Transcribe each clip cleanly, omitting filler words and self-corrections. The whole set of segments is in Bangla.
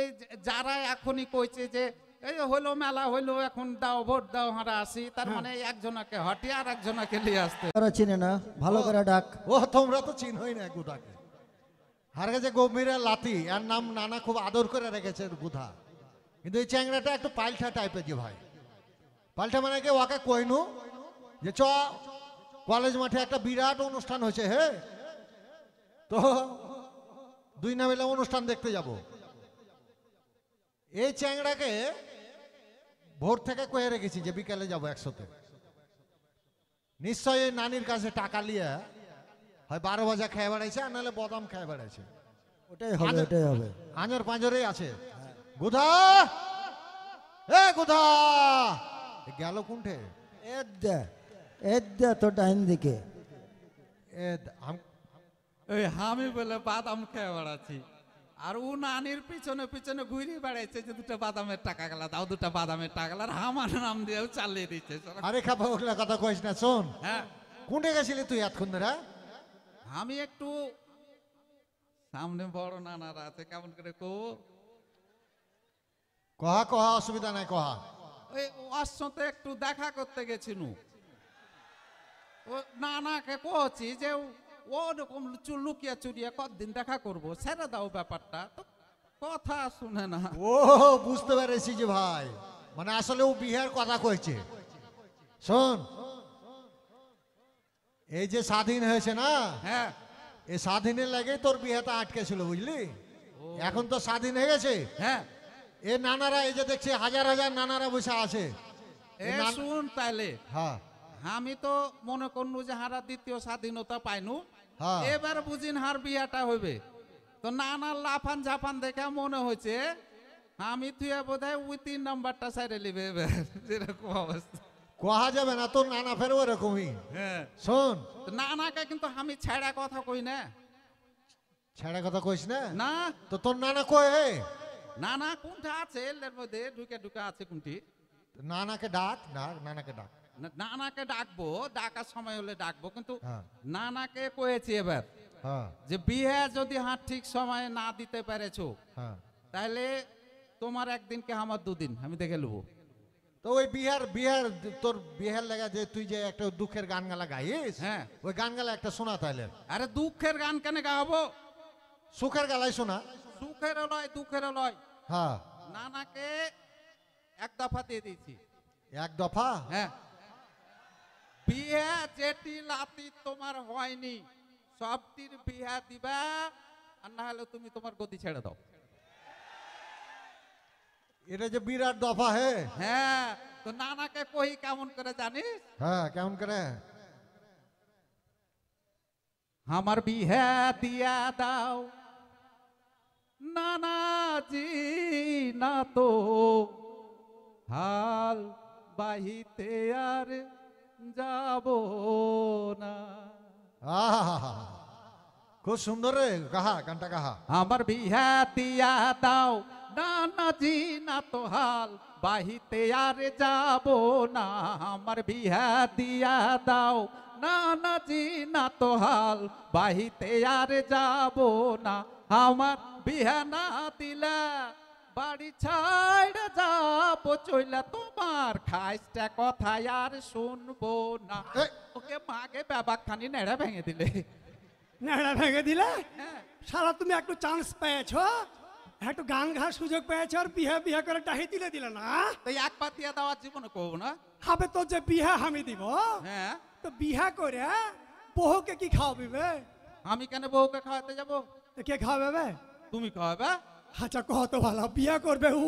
ওই যারা এখনই কইছে যে এই হইলো মেলা হইলো এখন দাও ভোট দাও হারা আসি, তার মানে একজনকে হটিয়ে আর একজনকে নিয়ে আসতে চিনে না ভালো করে ডাক। ও তোমরা তো চিনই না গুধাকে। হার কাছে গম্ভীরা লাতি আর নাম নানা খুব আদর করে রেখেছে গুধা, কিন্তু এই চ্যাংড়াটা একটু পাল্টা টাইপের যে ভাই। পাল্টা মানে কি ওকে কইনু যে চ কলেজ মাঠে একটা বিরাট অনুষ্ঠান হয়েছে, হে তো দুই না মিলে অনুষ্ঠান দেখতে যাব। এই চ্যাংড়াকে ভোর থেকে কয়ে রেখেছি যে বিকালে যাবো একসাথে। নিশ্চয়ই নানির কাছে টাকা নিয়ে হয় 12 বাজা খেয়ে বেড়াইছে আর নাহলে বদাম খেয়ে বেড়াইছে। ওটাই হবে, ওটাই হবে। আঞ্জর পাঁজরেই আছে। গুধা এ গুধা গেল কোনঠে? তো ডাইন দিকে। ওই আমি বলে বাদাম খেয়ে বেড়াচ্ছি আর ও নানির পিছনে পিছনে ঘুরে বেড়াইছে যে দুটো বাদামের টাকা গেলা দাও, দুটো বাদামের টাকা গেলা, আর আমার নাম দিয়েও চালিয়ে দিচ্ছে। আরে খাপা ওগুলা কথা কইস না, শোন হ্যাঁ কোনটে গেছিলি তুই এতক্ষণ ধরে? আমি একটু সামনে বড় নানারা আছে, কেমন করে কো কহা কহা অসুবিধা নাই কহা। ওই ওর সাথে একটু দেখা করতে গেছিনু, ও নানাকে কছি যে ওরকম লুকিয়া চুরিয়া কতদিন দেখা করবো, ছেড়ে দাও ব্যাপারটা, তো কথা শুনে না। ও বুঝতে পেরেছি যে ভাই মানে আসলে ও বিহার কথা কইছে। শোন এই যে স্বাধীন হয়েছে না, হ্যাঁ এই স্বাধীনের লাগে তোর বিয়েটা আটকে ছিল বুঝলি। এখন তো স্বাধীন হয়ে গেছে। হ্যাঁ এ নানারা এই যে দেখছি হাজার হাজার নানারা বসে আছে। এ শুন তাইলে হ্যাঁ আমি তো মনে করনু যে হারা দ্বিতীয় স্বাধীনতা পাইনু, হ্যাঁ এবার বুঝিন হার বিয়াটা হইবে, তো নানার লাফান ঝাফান দেখে মনে হয়েছে আমি তুই বোধ হয় ওই 3 নাম্বারটা সাইডে লিবে এবার যেরকম অবস্থা। কোয়া যাবে না তোর নানা ফের ওরকমই। হ্যাঁ শোন নানাকে কিন্তু আমি ছেড়া কথা কই না। ছেড়া কথা কইস না? না তো তোর নানা কয়ে? নানা কোনটা আছে এর মধ্যে ঢুকে ঢুকে আছে কোনটি? নানাকে ডাক না, নানাকে ডাক। নানাকে ডাকবো, ডাকার সময় হলে ডাকবো, কিন্তু হ্যাঁ নানাকে কয়েছি এবার হ্যাঁ যে বিয়ে যদি হাত ঠিক সময়ে না দিতে পেরেছো হ্যাঁ তাহলে তোমার একদিনকে আমার 2 দিন আমি দেখে নেবো। তো ওই বিহার বিহার তোর বিহার লাগা যে তুই যে একটা দুঃখের গান গালা গাইস, হ্যাঁ ওই গান গালা একটা শোনা তাইলে। আরে দুঃখের গান কেন গাবো, সুখের গালাই শোনা। সুখের লয় দুঃখের লয়। হ্যাঁ নানাকে এক দফা দিয়ে দিয়েছি। এক দফা? হ্যাঁ বিয়ে যেটি লাতি তোমার হয়নি সবটির বিয়ে দিবা, আর না হলে তুমি তোমার গতি ছেড়ে দাও। এটা যে বিরাট দফা হে। হ্যাঁ তো নানাকে কই কেমন করে জানিস? হ্যাঁ কেমন করে? আমার বিয়ে দিয়া দাও নানাজি না তো হাল বাহিতে আর যাব না। আহা খুব সুন্দর রে গাহা গানটা গাহা। আমার বিয়ে দিয়া দাও নানাজি না তো হাল বাহিতে আর যাব না। আমার বিয়ে দিয়া দাও নানাজি না তো হাল বাহিতে আর যাব না। আমার বিয়ে না দিলা বাড়ি ছাইড়ে যাব চইলা, তোমার খাইসটা কথা আর শুনবো না। ওকে মাকে বাবাখানি নেড়া ভেঙে দিলে। নেড়া ভেঙে দিলে? হ্যাঁ সারা তুমি একটু চান্স পেয়েছ, একটু গান গাওয়ার সুযোগ পেয়েছ, আর বিহে বিহে করে ডাহি তুলে দিলে না। তো এক পাতিয়া দেওয়ার জীবনে কব না। হবে তো যে বিহে আমি দিব, হ্যাঁ তো বিহা করে বহুকে কি খাওয়াবি বে? আমি কেন বউকে খাওয়াতে যাব? তো কে খাওয়াবে? তুমি খাওয়াবে? আচ্ছা কত ভালো, বিয়া করবে ও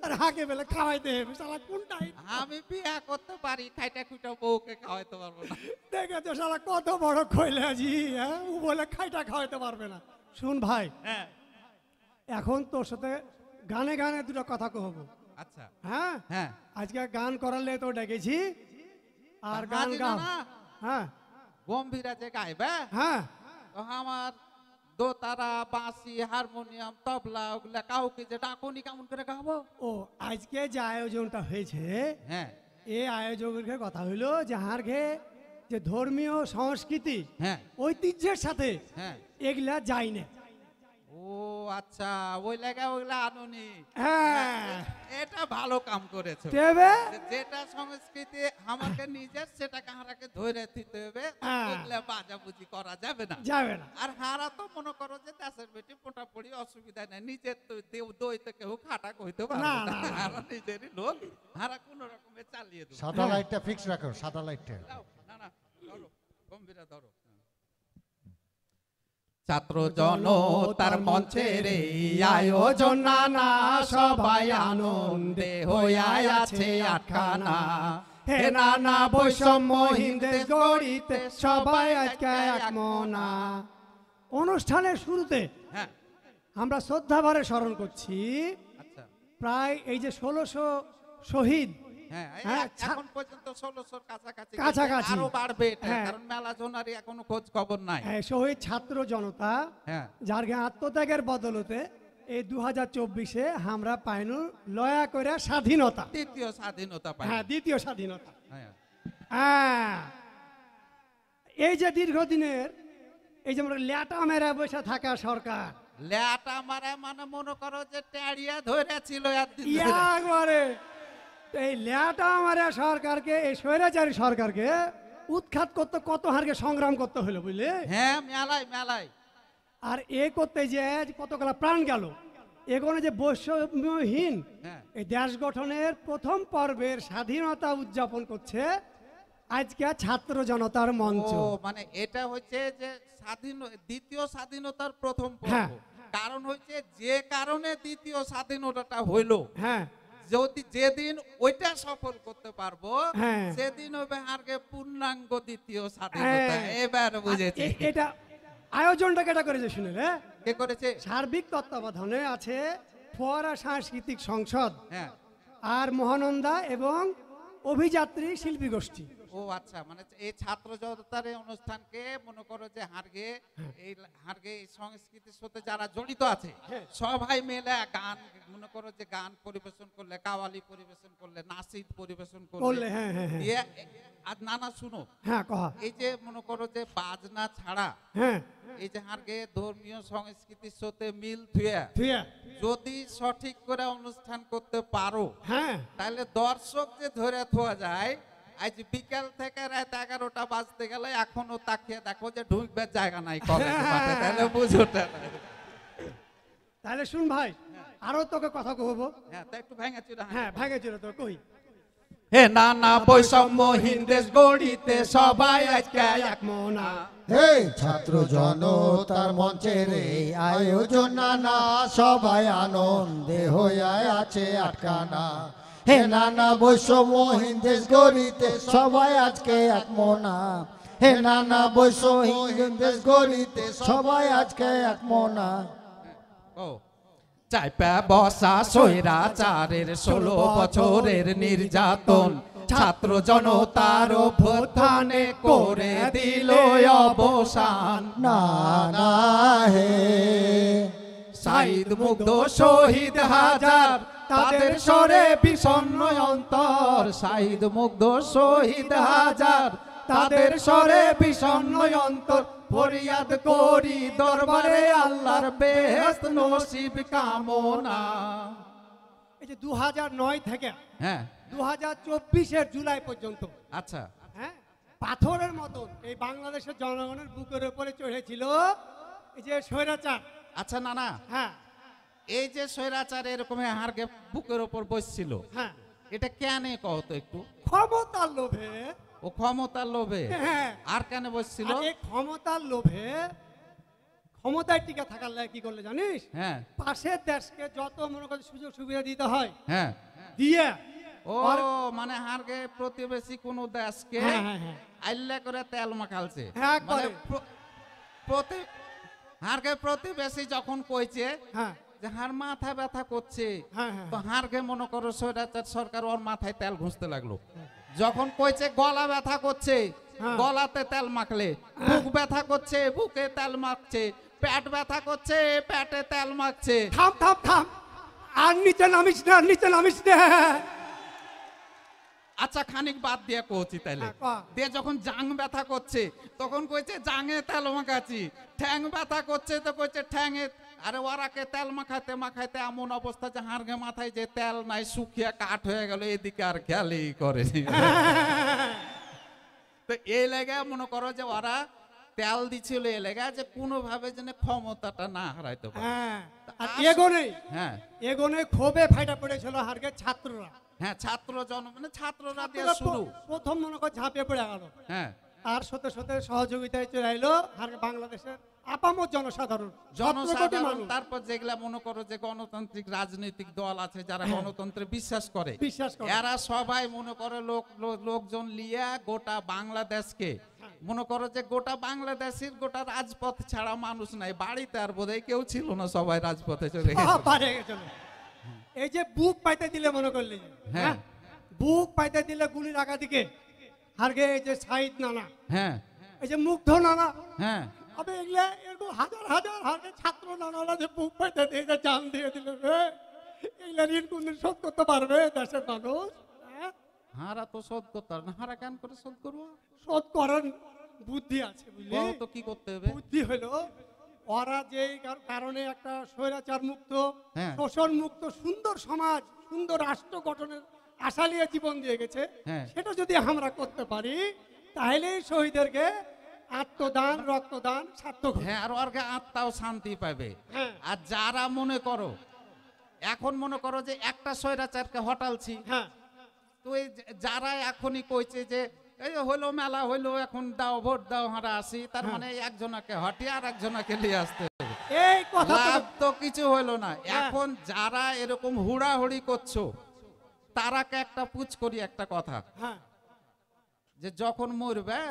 আর হাকে বেলে খাওয়াইতে হবে। শালা কোনটাই আমি বিয়া করতে পারি, খাইটা খুঁটা বউকে খাওয়াইতে পারবো না। দেখেছো শালা কত বড় খইলে আজি, হ্যাঁ ও বলে খাইটা খাওয়াইতে পারবে না। শুন ভাই, হ্যাঁ এখন তোর সাথে গানে গানে দুটো কথা কহবো। আচ্ছা হ্যাঁ হ্যাঁ আজকে গান করালে তো ডেকেছি, আর গান হাজি গাও। নানা, হ্যাঁ গম্ভীরা যে গাইবে হ্যাঁ তো আমার দোতারা বাঁশি হারমোনিয়াম তবলা ওগুলা কাউকে যে ডাকুনি কেমন করে গাবো? ও আজকে যে আয়োজনটা হয়েছে, হ্যাঁ এই আয়োজকের কথা হইলো যে হার ঘে যে ধর্মীয় সংস্কৃতি হ্যাঁ ঐতিহ্যের সাথে হ্যাঁ এগুলা যায় না। ও আচ্ছা, ওই লাগা ওইগুলা আনুনি। হ্যাঁ এটা ভালো কাম করেছো। দেবে যেটা সংস্কৃতি আমাকে নিজের সেটা কাহারাকে ধরে দিতে হবে, হ্যাঁ। ওগুলা বাজাবুজি করা যাবে না। যাবে না। আর হারা তো মনে করো যে দেশের বেটি পোটাপড়ি অসুবিধা নাই, নিজের তো দইতে কেউ খাটা কইতে পারবে না, না, না, না। হারা নিজেরই লোক, হারা কোনো রকমে চালিয়ে দেবো। সাদা লাইটটা ফিক্স রাখো, সাদা লাইটটা। দাও, না না ধরো, গম্ভীরা ধরো। ছাত্র জনতার মঞ্চের এই আয়োজন নানা, সবাই আনন্দে হইয়া আছে আটখানা। হে নানা বৈষম্যহীন দেশ গড়িতে সবাই আজকে এক মনা। অনুষ্ঠানের শুরুতে হ্যাঁ আমরা শ্রদ্ধাভরে স্মরণ করছি আচ্ছা প্রায় এই যে 1600 শহীদ। হ্যাঁ, হ্যাঁ, এখন পর্যন্ত 1600 কাছাকাছি কাছাকাছি। আরো বাড়বে এটা, হ্যাঁ। কারণ মেলা জোনারি এখনো খোঁজ খবর নাই। হ্যাঁ, শহীদ ছাত্র জনতা হ্যাঁ যার আত্মত্যাগের বদলতে এই 2024-এ আমরা পাইনু লয়া করে স্বাধীনতা। দ্বিতীয় স্বাধীনতা পাই। হ্যাঁ, দ্বিতীয় স্বাধীনতা। হ্যাঁ হ্যাঁ, এই যে দীর্ঘদিনের এই যে আমরা ল্যাটা মেরা বসে থাকা সরকার, ল্যাটা মারে মানে মনে করো যে ট্যাড়িয়া ধরেছিল একদিন ধরে। একবারে এই ল্যাটা মেরা সরকারকে, এই স্বৈরাচারী সরকারকে উৎখাত করতে কত হারকে সংগ্রাম করতে হলো বুঝলে। হ্যাঁ মেলাই মেলাই। আর এ করতে যে কতগুলা প্রাণ গেল, এখানে যে বৈষম্যহীন হ্যাঁ এই দেশ গঠনের প্রথম পর্বের স্বাধীনতা উদযাপন করছে আজকে ছাত্র জনতার মঞ্চ। ও মানে এটা হচ্ছে যে দ্বিতীয় স্বাধীনতার প্রথম পর্ব। হ্যাঁ। কারণ হচ্ছে যে কারণে দ্বিতীয় স্বাধীনতাটা হইলো, হ্যাঁ যদি যেদিন ওইটা সফল করতে পারবো হ্যাঁ। সেদিন হবে আরকে পূর্ণাঙ্গ দ্বিতীয় স্বাধীনতা। হ্যাঁ। এবার বুঝেছি। এটা আয়োজনটা কেটা করেছে শুনে রে। কে করেছে? সার্বিক তত্ত্বাবধানে আছে ফোয়ারা সাংস্কৃতিক সংসদ হ্যাঁ আর মহানন্দা এবং অভিযাত্রী শিল্পী গোষ্ঠী। ও আচ্ছা, মানে এই ছাত্র জনতার এই অনুষ্ঠানকে মনে করো যে হারগে এই সংস্কৃতির সাথে যারা জড়িত আছে সবাই মিলে গান, মনে করো যে গান পরিবেশন করলে, কাওয়ালি পরিবেশন করলে, নাসিদ পরিবেশন করলে, বললে হ্যাঁ হ্যাঁ হ্যাঁ দিয়ে আর নানা শুনো, হ্যাঁ কহা এই যে মনে করো যে বাজনা ছাড়া হ্যাঁ এই যে হারগে ধর্মীয় সংস্কৃতির সাথে মিল থুয়া থুয়া যদি সঠিক করে অনুষ্ঠান করতে পারো, হ্যাঁ তাহলে দর্শক যে ধরে থোয়া যায়, আজ বিকাল থেকে রাত 11টা বাজতে গেলে এখনো তাকিয়ে দেখো যে ঢুকবে জায়গা নাই কলেজ মাঠে, তাহলে বুঝোটা নাই। তাহলে শুন ভাই, আরো তোকে কথা কহবো। হ্যাঁ তা একটু ভেঙে চুরা। হ্যাঁ ভাঙেছিল তো কই। হে নানা বৈষম্যহীন দেশ গড়িতে সবাই আজকে এক মনা। হে ছাত্র জনতার মঞ্চের এই আয়োজন নানা, সবাই আনন্দে হইয়া আছে আটকানা। হে নানা বৈষম্যহীন দেশ গড়িতে সবাই আজকে এক মনা। হে নানা বৈষম্যহীন দেশ গড়িতে সবাই আজকে এক মনা। ও চাইপা বসা স্বৈরাচারের 16 বছরের নির্যাতন ছাত্র জনতার অভ্যুত্থানে করে দিল অবসান। না না হে শহীদ মুগ্ধ শহীদ হাজার, তাদের স্বরে বিষণ্ণ অন্তর। শহীদ মুগ্ধ শহীদ হাজার, তাদের স্বরে বিষণ্ণ অন্তর। ফরিয়াদ করি দরবারে আল্লাহর বেহেশত নসিব কামনা। এই যে 2009 থেকে হ্যাঁ 2024-এর জুলাই পর্যন্ত, আচ্ছা হ্যাঁ, পাথরের মতন এই বাংলাদেশের জনগণের বুকের উপরে চড়েছিল এই যে স্বৈরাচার। আচ্ছা নানা, হ্যাঁ এই যে স্বৈরাচার এরকম হারকে বুকের ওপর বসছিল, হ্যাঁ, এটা কেন কও তো একটু? ক্ষমতার লোভে। ও ক্ষমতার লোভে? হ্যাঁ, আর কেন বসছিল? আর এই ক্ষমতার লোভে ক্ষমতায় টিকে থাকার লাগে কি করলে জানিস? হ্যাঁ পাশের দেশকে যত মনে করে সুযোগ সুবিধা দিতে হয় হ্যাঁ দিয়ে ও মানে হারগে প্রতিবেশী কোন দেশকে হ্যাঁ হ্যাঁ হ্যাঁ আইল্লা করে তেল মাখালছে। হ্যাঁ, মানে করে। হারগে প্রতিবেশী যখন কইছে হ্যাঁ যে হার মাথা ব্যথা করছে, হ্যাঁ হ্যাঁ তো হারগে মনে করো স্বৈরাচার সরকার ওর মাথায় তেল ঘুষতে লাগলো। যখন কইছে গলা ব্যথা করছে, হ্যাঁ। গলাতে তেল মাখলে, বুক ব্যথা করছে, বুকে তেল মাখছে, পেট ব্যথা করছে, পেটে তেল মাখছে। থাম থাম থাম, আর নিচে নামিস না, নিচে নামিস না। আচ্ছা খানিক বাদ দিয়ে কইছি তাইলে। হ্যাঁ, কও। দিয়ে যখন জাং ব্যথা করছে তখন কইছে জাঙে তেল মাখাচ্ছি, ঠ্যাং ব্যথা করছে তো কইছে ঠ্যাঙে আরে ওরাকে তেল মাখাইতে মাখাইতে এমন অবস্থা যে হাড়গে মাথায় যে তেল নাই শুকিয়ে কাঠ হয়ে গেল, এদিকে আর খেয়ালই করেনি। তো এই লেগে মনে করো যে ওরা তেল দিছিল এই লেগে যে কোনোভাবে যেন ক্ষমতাটা না হারাইতে পারে। হ্যাঁ, আর এগোনে হ্যাঁ এগোনে ক্ষোভে ফাইটা পড়েছিল হারকে ছাত্ররা। হ্যাঁ ছাত্র মানে ছাত্ররা দিয়ে ছাত্ররা শুরু। প্রথম মনে কর ঝাঁপিয়ে পড়ে গেল। হ্যাঁ তার সাথে সাথে সহযোগিতায় চলে আইলো হারকে বাংলাদেশের আপামর জনসাধারণ, 17 কোটি জনসাধারণ। মানুষ। তারপর যেগুলা মনে করো যে গণতান্ত্রিক রাজনৈতিক দল আছে যারা গণতন্ত্রে বিশ্বাস করে, বিশ্বাস করে। এরা সবাই মনে করো লোকজন লিয়া গোটা বাংলাদেশকে মনে করো যে গোটা বাংলাদেশের গোটা রাজপথ ছাড়া মানুষ নাই, বাড়িতে আর বোধহয় কেউ ছিল না, সবাই রাজপথে চলে গেছে। পারে গেছিল। এই যে বুক পাইতে দিলে মনে করলে যে, হ্যাঁ। বুক পাইতে দিলে গুলি রাখা দিকে হারকে এই যে সাইদ নানা, হ্যাঁ এই যে মুগ্ধ নানা, হ্যাঁ আবে এগুলা এরকম হাজার হাজার হাজার ছাত্র নানারা যে বুক পাইতে দিয়ে যে জান দিয়ে দিল রে, এগুলা ঋণ কোনদিন শোধ করতে পারবে দেশের মানুষ? হ্যাঁ? হারা তো শোধ করতে পারে না, হারা কেন করে শোধ করবো? শোধ করার বুদ্ধি আছে বুঝলি? কও তো কি করতে হবে? বুদ্ধি হলো ওরা যে কারণে একটা স্বৈরাচার মুক্ত, হ্যাঁ। শোষণ মুক্ত সুন্দর সমাজ, সুন্দর রাষ্ট্র গঠনের আশা নিয়ে জীবন দিয়ে গেছে, হ্যাঁ। সেটা যদি আমরা করতে পারি তাহলে শহীদদেরকে আত্মদান রক্তদান সার্থক হবে। হ্যাঁ আর ওরকে আত্মাও শান্তি পাবে। হ্যাঁ। আর যারা মনে করো এখন মনে করো যে একটা স্বৈরাচারকে হটালছি, হ্যাঁ, তো এই যারা এখনই কইছে যে এই হইলো মেলা হইলো এখন দাও ভোট দাও হারা আসি, তার মানে একজনকে হটিয়ে আর একজনকে নিয়ে আসতে হবে। এই কথা তো- লাভ তো কিছু হইলো না। এখন যারা এরকম হুড়াহুড়ি করছো তারাকে একটা পুছ করি একটা কথা, হ্যাঁ, যে যখন মরবে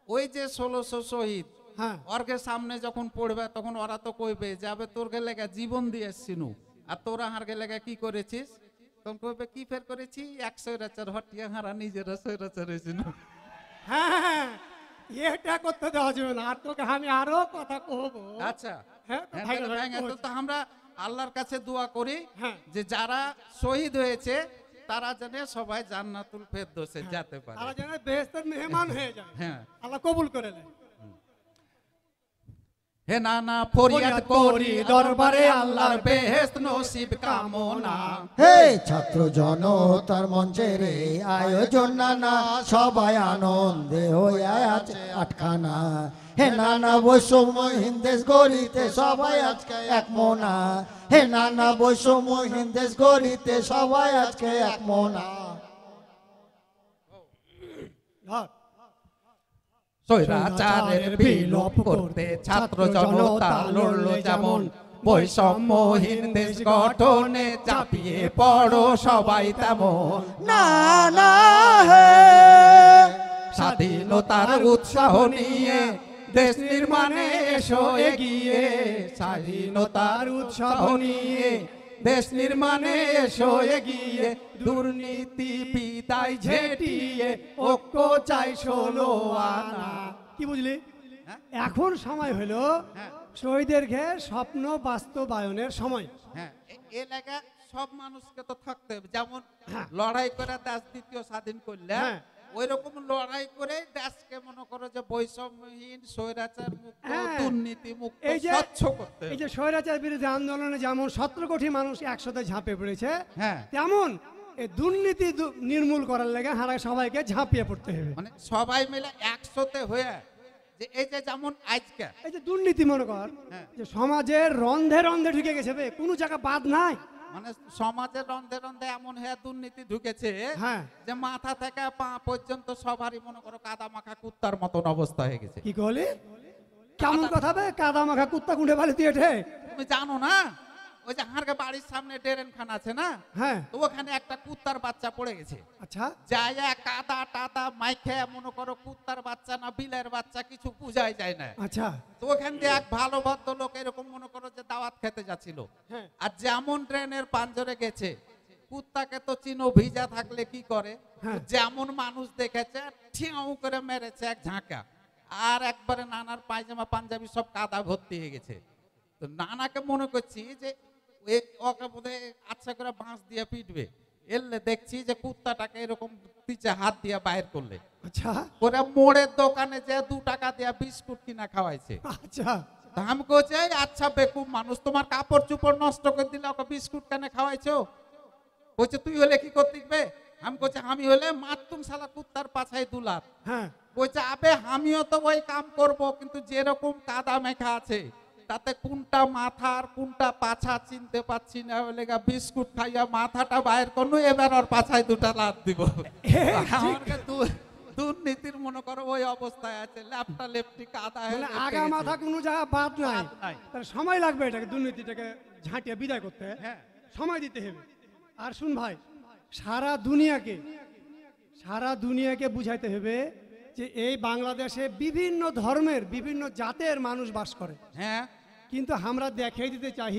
ওই যে 1600 শহীদ হ্যাঁ, ওরকে সামনে যখন পড়বে তখন ওরা তো কইবে যাবে তোর লেগে জীবন দিয়েছিনু, আর তোরা হারকে লেগে কি করেছিস? তখন কইবে কি ফের করেছি, 100 স্বৈরাচার হটিয়ে হারা নিজেরা স্বৈরাচার হয়েছিল। হ্যাঁ, এটা করতে দেওয়া যাবে না। আর তোকে আমি আরো কথা কহবো। আচ্ছা হ্যাঁ, তো হ্যাঁ, ভাই, তাহলে ভাই, ভেঙে তো কইছি। তো আমরা আল্লাহর কাছে দোয়া করি হ্যাঁ। যে যারা শহীদ হয়েছে তারা যেন সবাই জান্নাতুল ফেরদৌসে যেতে পারে। তারা যেন বেহেশতের মেহমান হয়ে যায়, হ্যাঁ আল্লাহ কবুল করে নেয়। হে নানা ফরিয়াদ করি দরবারে আল্লাহর বেহেশত নসিব কামনা। হে ছাত্র জনতার মঞ্চের এই আয়োজন নানা, সবাই আনন্দে হয়ে আছে আটখানা। হে নানা বৈষম্যহীন দেশ গড়িতে সবাই আজকে এক মনা। হে নানা বৈষম্যহীন দেশ গড়িতে সবাই আজকে এক মনা। ধর। স্বৈরাচারের বিলোপ করতে ছাত্র জনতা লড়লো যেমন, বৈষম্যহীন দেশ গঠনে চাপিয়ে পড়ো সবাই তেমন। না না হে স্বাধীনতার উৎসাহ নিয়ে দেশ নির্মাণে এসো এগিয়ে, স্বাধীনতার উৎসাহ নিয়ে দেশ নির্মাণে এসো এগিয়ে, দুর্নীতি বিদায় ঝেঁটিয়ে ঐক্য চাই 16 আনা। কি বুঝলি? হ্যাঁ? এখন সময় হলো হ্যাঁ। শহীদদেরকে স্বপ্ন বাস্তবায়নের সময়। হ্যাঁ এলাকা সব মানুষকে তো থাকতে হবে, যেমন লড়াই করে দেশ দ্বিতীয় স্বাধীন করলে হ্যাঁ। ওই রকম লড়াই করে দেশকে মনে করো যে বৈষম্যহীন স্বৈরাচার মুক্ত হ্যাঁ। দুর্নীতি মুক্ত এই যে স্বচ্ছ করতে এই হবে। যে স্বৈরাচার বিরোধী আন্দোলনে যেমন 17 কোটি মানুষ একসাথে ঝাঁপিয়ে পড়েছে, হ্যাঁ তেমন এই দুর্নীতি নির্মূল করার লেগে হারায় সবাইকে ঝাঁপিয়ে পড়তে হবে। মানে সবাই মিলে একসাথে হয়ে যে এই যে যেমন আজকে এই যে দুর্নীতি মনে কর হ্যাঁ। যে সমাজের রন্ধে রন্ধে ঢুকে গেছে বে, কোনো জায়গা বাদ নাই। মানে সমাজের রন্ধে রন্ধে এমন হয়ে দুর্নীতি ঢুকেছে হ্যাঁ। যে মাথা থেকে পা পর্যন্ত সবারই মনে করো কাদা মাখা কুত্তার মতন অবস্থা হয়ে গেছে। কি কলি? কেমন কথা বে? কাদা মাখা কুত্তা কুঁড়ে বালি দিয়ে ওঠে? তুমি জানো না ওই যে হারকে বাড়ির সামনে ড্রেন খান আছে না, হ্যাঁ, তো ওখানে একটা কুত্তার বাচ্চা পড়ে গেছে, আচ্ছা, যায় কাদা টাদা মাইখে মনে করো কুত্তার বাচ্চা না বিলের বাচ্চা কিছু বুঝাই যায় না। আচ্ছা, তো ওখান দিয়ে এক ভালো ভদ্রলোক এরকম মনে করো যে দাওয়াত খেতে যাচ্ছিল, হ্যাঁ, আর যেমন ট্রেনের পাঞ্জরে গেছে কুত্তাকে তো চিনো ভিজা থাকলে কি করে, হ্যাঁ। যেমন মানুষ দেখেছে ঠিয়াও করে মেরেছে এক ঝাঁকা, আর একবারে নানার পায়জামা পাঞ্জাবি সব কাদা ভর্তি হয়ে গেছে। তো নানাকে মনে করছি যে ওকে বোধহয় আচ্ছা করে বাঁশ দিয়ে পিটবে, এলে দেখছি যে কুত্তাটাকে এরকম পিছে হাত দিয়ে বাইর করলে, আচ্ছা, করে মোড়ের দোকানে যে 2 টাকা দিয়ে বিস্কুট কিনা খাওয়াইছে। আচ্ছা, তা আমি কইছি এই আচ্ছা বেকুব মানুষ, তোমার কাপড় চোপড় নষ্ট করে দিলে ওকে বিস্কুট কেনে খাওয়াইছো? বলছে তুই হলে কি করতে দিবে? আমি কইছি আমি হলে মারতুম শালা কুত্তার পাছায় দুলাত। হ্যাঁ বলছে আবে আমিও তো ওই কাম করব, কিন্তু যেরকম কাদা মেখা আছে তাতে কোনটা মাথা আর কোনটা পাছা চিনতে পাচ্ছি না, বলে বিস্কুট খাইয়া মাথাটা বাইর করনু, এবার ওর পাছায় দুটা লাত দিব। আমাকে দুর্নীতির মনে করো ওই অবস্থায় আছে, ল্যাপটা লেপটি কাদা হয়ে মানে লেপটে আগা গেছে। মাথা কোনো জায়গা বাদ নাই, বাদ নাই। তাহলে সময় লাগবে এটাকে দুর্নীতিটাকে ঝাঁটিয়ে বিদায় করতে। হ্যাঁ। সময় দিতে হবে। আর শুন ভাই, সারা দুনিয়াকে বুঝাইতে হবে যে এই বাংলাদেশে বিভিন্ন ধর্মের বিভিন্ন জাতের মানুষ বাস করে, হ্যাঁ কিন্তু আমরা দেখিয়ে দিতে চাই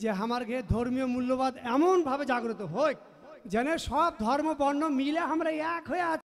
যে আমার ঘরে ধর্মীয় মূল্যবোধ এমন ভাবে জাগ্রত হোক যেন সব ধর্ম বর্ণ মিলে আমরা এক হয়ে আছি।